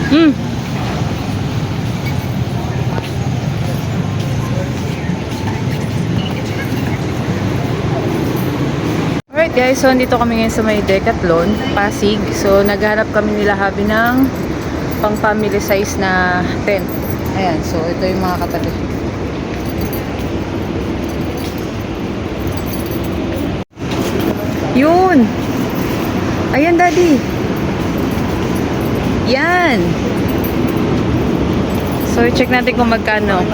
Hmm. Alright guys, so andito kami ngayon sa may Decathlon, Pasig. So naghahanap kami nila Habi ng pang family size na tent. Ayan, so ito yung mga katabi. Yun! Ayan daddy! Yan! So check natin kung magkano.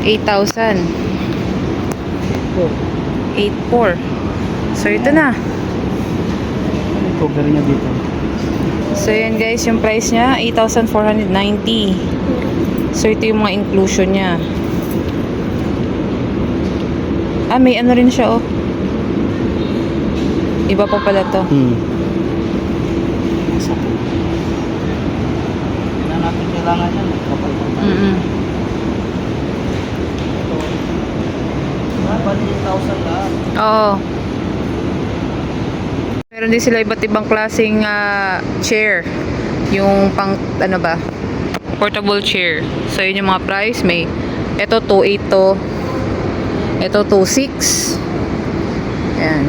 8,000. 8,400. So ito na. Cover niya dito. So yan guys, yung price niya 8,490. So ito yung mga inclusion niya. Ah, may ano rin siya oh. Iba pa pala to. Kailangan natin kailangan yan. Kapal pa tayo. Bali 8,000 lahat. Oo. Meron din sila iba't ibang klaseng chair. Yung pang, ano ba? Portable chair. So, yun yung mga price. May, ito 2,800 to. Ito 2,600. Ayan.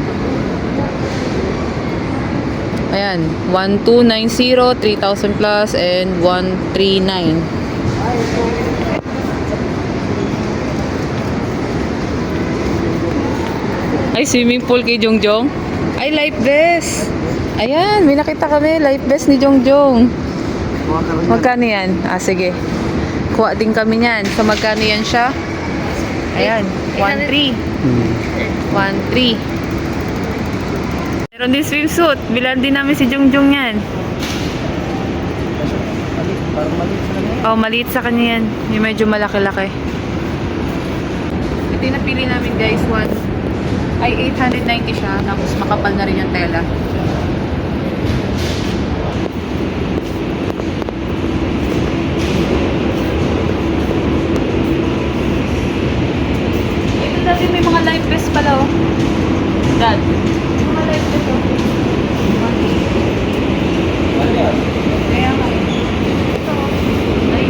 Ayan. 1,290, 3,000 plus, and 1,390. Ay, swimming pool kay Jongjong. Ay, life vest. Ayan, may nakita kami. Life vest ni Jongjong. Magkano yan? Ah, sige. Kuha din kami yan. So, magkano yan siya? Ayan, 1,300. 1,300. Meron din swimsuit. Bilan din namin si Jongjong yan. Parang maliit sa kanya. Oh, maliit sa kanya yan. Yung medyo malaki-laki. Ito yung napili namin guys. 890 siya. Tapos makapal na rin yung tela. Ito dati may mga life vest pala oh. Dad. Mga life vest oh. Kaya nga eh. Ito oh. Ay.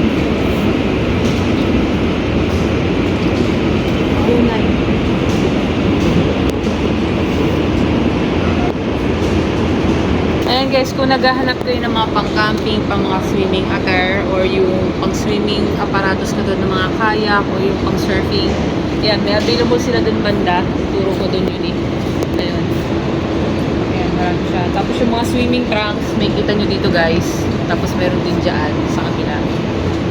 2,900. Ayan guys, kung naghahanap kayo ng mga pang-camping, pang mga swimming attire, or yung pang-swimming aparatos na doon ng mga kayak, o yung pang-surfing, ayan, may available sila doon banda. Turo ko doon yun eh. Ayun. Ayan, marami siya. Tapos yung mga swimming trunks, may kita nyo dito guys. Tapos meron din dyan sa kabila.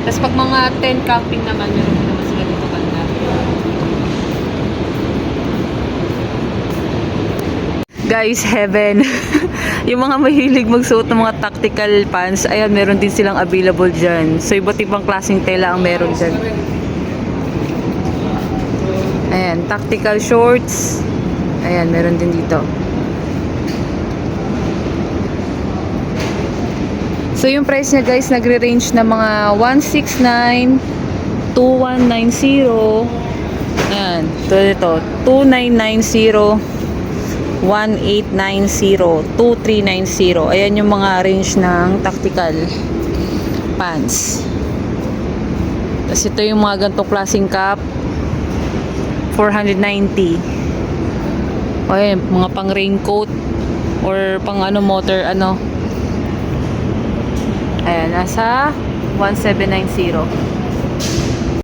Tapos pag mga tent camping naman, meron din naman sila dito banda. Guys, heaven. Yung mga mahilig magsuot ng mga tactical pants, ayan, meron din silang available dyan. So, iba't ibang klaseng tela ang meron dyan. Ayan, tactical shorts. Ayan, meron din dito. So, yung price niya guys, nagre-range na mga 169, 2190. Ayan, ito, 2990. 1890, 2390. Ayan yung mga range ng tactical pants. Tapos ito yung mga ganitong klaseng cap, 490. O ayan, mga pang raincoat or pang ano, motor ano. Ayan, nasa 1790.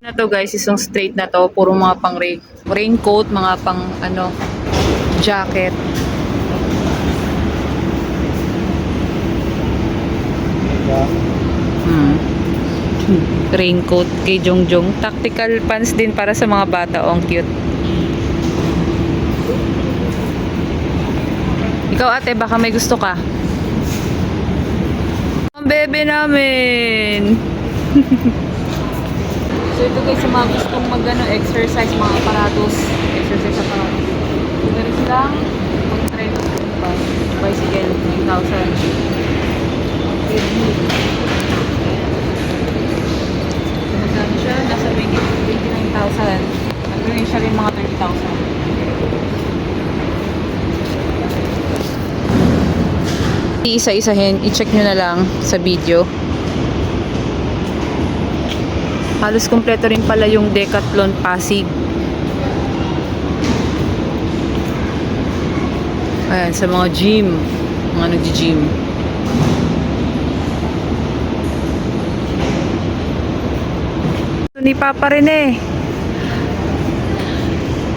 Na to guys, isang straight na to, puro mga pang raincoat, mga pang ano, jacket. Raincoat kay Jongjong. Tactical pants din para sa mga bata. Oh, ang cute. Ikaw ate, baka may gusto ka? Ang bebe namin. So ito guys, sa mga gustong exercise, mga aparatos. Exercise aparatos. Meron silang pag-try ng bicycle, 9,000. Magkano siya? Nasa 29,000. Nag-range siya rin mga 30,000. Iisa-isahin, i-check nyo na lang sa video. Halos kompleto rin pala yung Decathlon Pasig. Ayan, sa mga gym. Mga nag-gym. Ni Papa rin eh.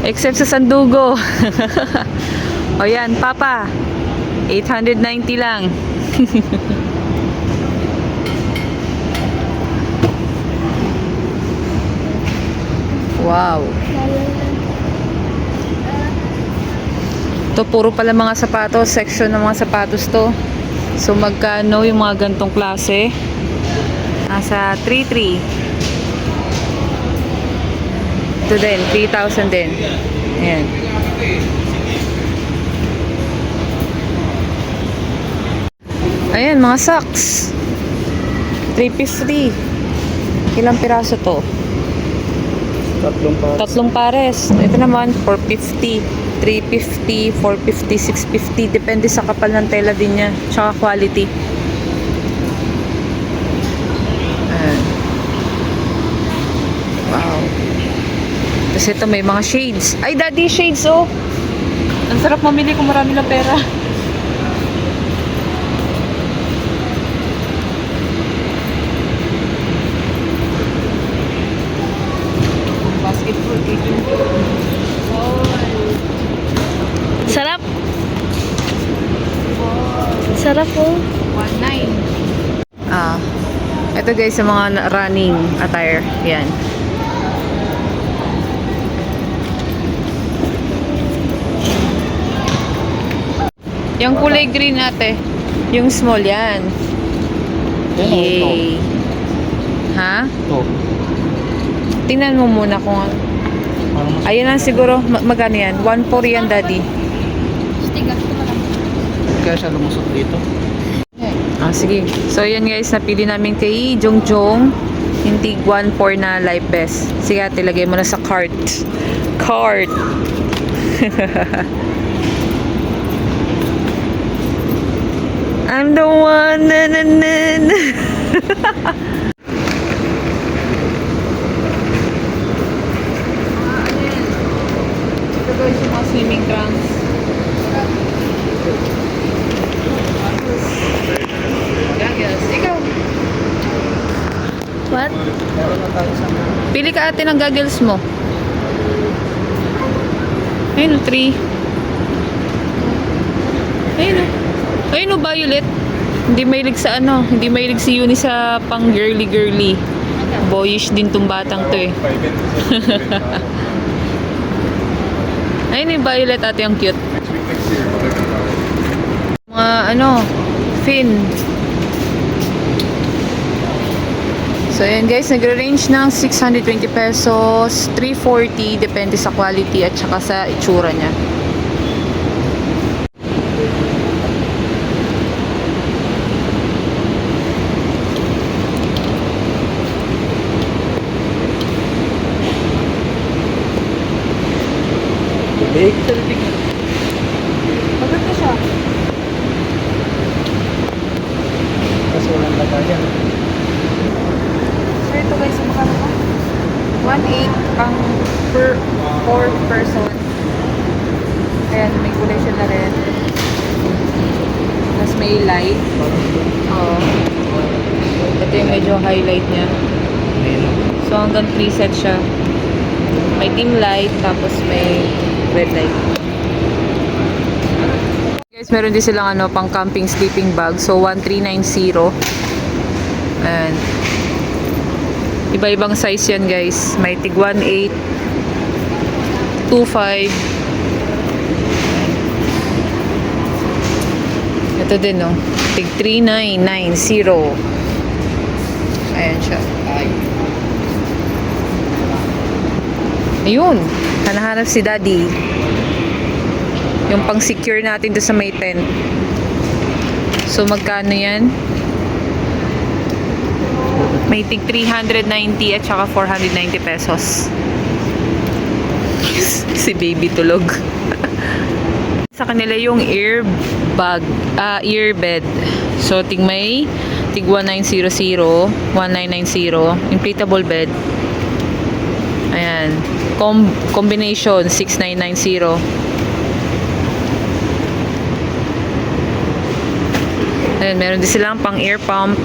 Except sa Sandugo. O yan, Papa. 890 lang. Wow. To puro pala mga sapatos, section ng mga sapatos to. So magkano yung mga gantong klase? Nasa 3,300. Ito din, 3,000 din. Ayan. Ayan, mga socks. 350. Ilang piraso to? Tatlong pares. Ito naman, 450. 350, 450, 650. Depende sa kapal ng tela din niya. Tsaka quality. Ayan. Wow. Tapos ito may mga shades. Ay, daddy shades oh. Ang sarap mamili kung marami na pera. Basketball, 18. Sarap. Sarap po. 19. Ito guys sa mga running attire. Yan. Yung kulay green ate. Yung small yan. Yay. Ha? Ito. Tingnan mo muna kung ano. Parang mas Ayan lang siguro. Magkano yan? 1.4 yan daddy. kaya siya lumusot dito. Sige. So, yan guys. Napili namin kay Jongjong. Yung tig 1.4 na life vest. Sige ate, lagay mo na sa cart. Cart. I'm the one. Na, na, na, na. Ito guys yung mga swimming trunks. Goggles. Ikaw. What? Meron na tayo sa Pili ka ate ng goggles mo. Ayun o, 3. Ayun o. Ayun o, violet. Hindi mahilig sa ano. Hindi mahilig si Uni sa pang girly-girly. Boyish din tong batang to eh. Ayun yung violet ate, ang cute. Mga ano, fin. So ayan guys, nagre-range ng 620 pesos, 340, depende sa quality at saka sa itsura niya. big. Maganda siya. Kasi walang lagayan. So ito guys, magkano ba? 1.8 pang per 4 person. Ayan, may kulay siya na red. Tapos may light. Oo. Ito yung medyo highlight niya. So hanggang 3 set siya. May dim light, tapos may red light. Guys, meron din silang ano, pang camping sleeping bag. So 1390. And iba-ibang size yan guys. May tig 1.8, 2.5. Ito din no. Tig 3990. Ayan siya. Ayun. Hanahanap si daddy. Yung pang secure natin doon sa may tent. So magkano yan? May tig 390 at saka 490 pesos. Si baby tulog. Sa kanila yung earbed. So, tig 1900, 1990, inflatable bed. Ayan. Combination, 6990. Ayan, meron din silang pang ear pump.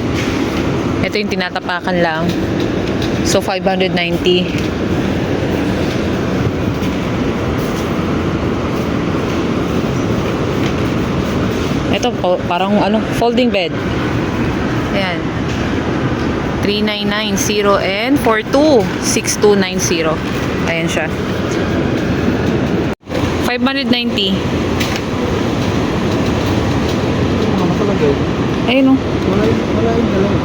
Ito yung tinatapakan lang. So, 590. Ito parang folding bed. Ayan. 3990 and 426290. Ayan siya. 590. Ano talaga yun? Ayun o. Wala yung dalawa.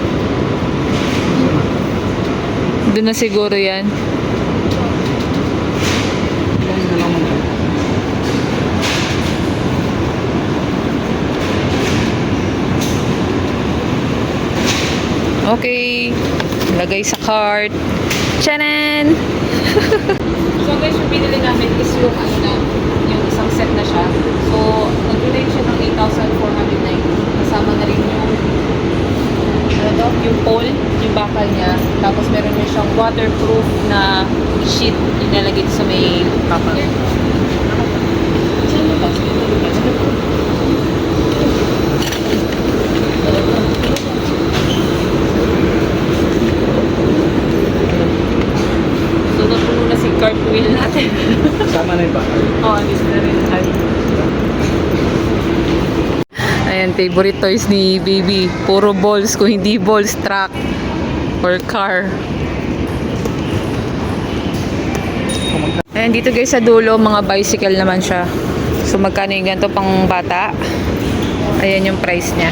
Doon na siguro yan. Wala yung dalawa mo. Okay. Lagay sa cart. Chanan! So guys, yung pinili namin is yung yung isang set na siya. So, nag-relate siya ng 8,490. Kasama na rin yung yung pole, yung bakal niya. Tapos meron din siyang waterproof na sheet inalagay sa may bakal. So, napuno na si cartwheel natin. Sama na yung bakal. Oo, alis na rin. Ayan, favorite toys ni baby. Puro balls. Kung hindi balls, truck or car. Ayan, dito guys sa dulo, mga bicycle naman siya. So, magkano yung ganito pang bata? Ayan yung price niya.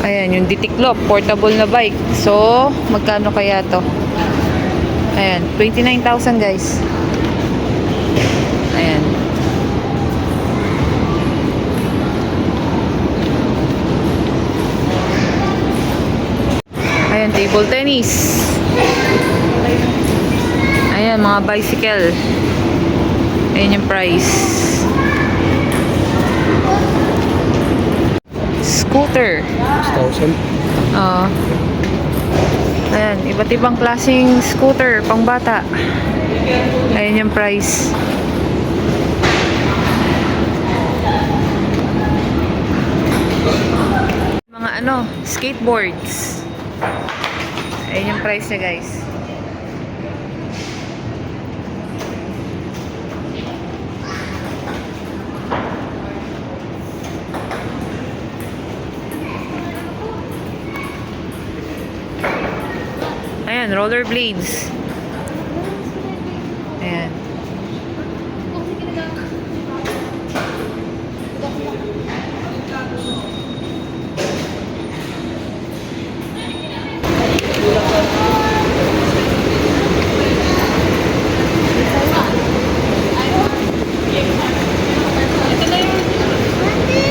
Ayan, yung Ditiklop, portable na bike. So, magkano kaya to? Ayan, 29,000 guys. Ayan. Ayan, table tennis. Ayan, mga bicycle. Ayan yung price. Scooter. 6,000. Ayan, iba't ibang klaseng scooter, pang bata. Ayan yung price. Mga skateboards. Ayan yung price niya guys. Ayan, rollerblades. Ayan.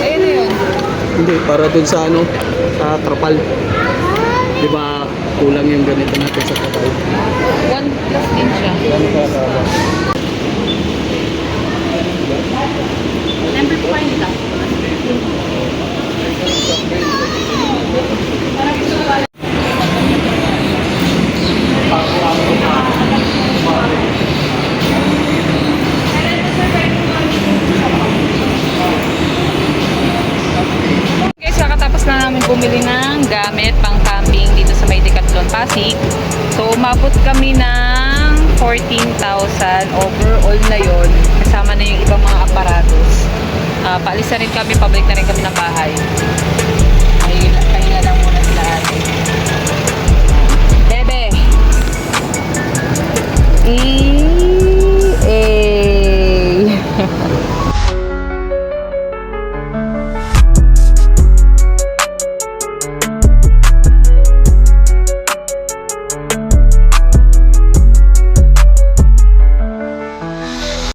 Ayun na yun. Hindi, para dun sa sa trapal. Di ba kulang yung ganito natin sa trapal? 1 plus din siya. Number 5 nila. Guys, kakatapos na namin bumili ng gamit pang camping dito sa may Decathlon Pasig. So, umabot kami ng 14,000 overall na yon. Kasama na yung ibang mga aparatos. Paalis na rin kami, pabalik na rin kami ng bahay. Pahinga lang muna sila ate. Bebe!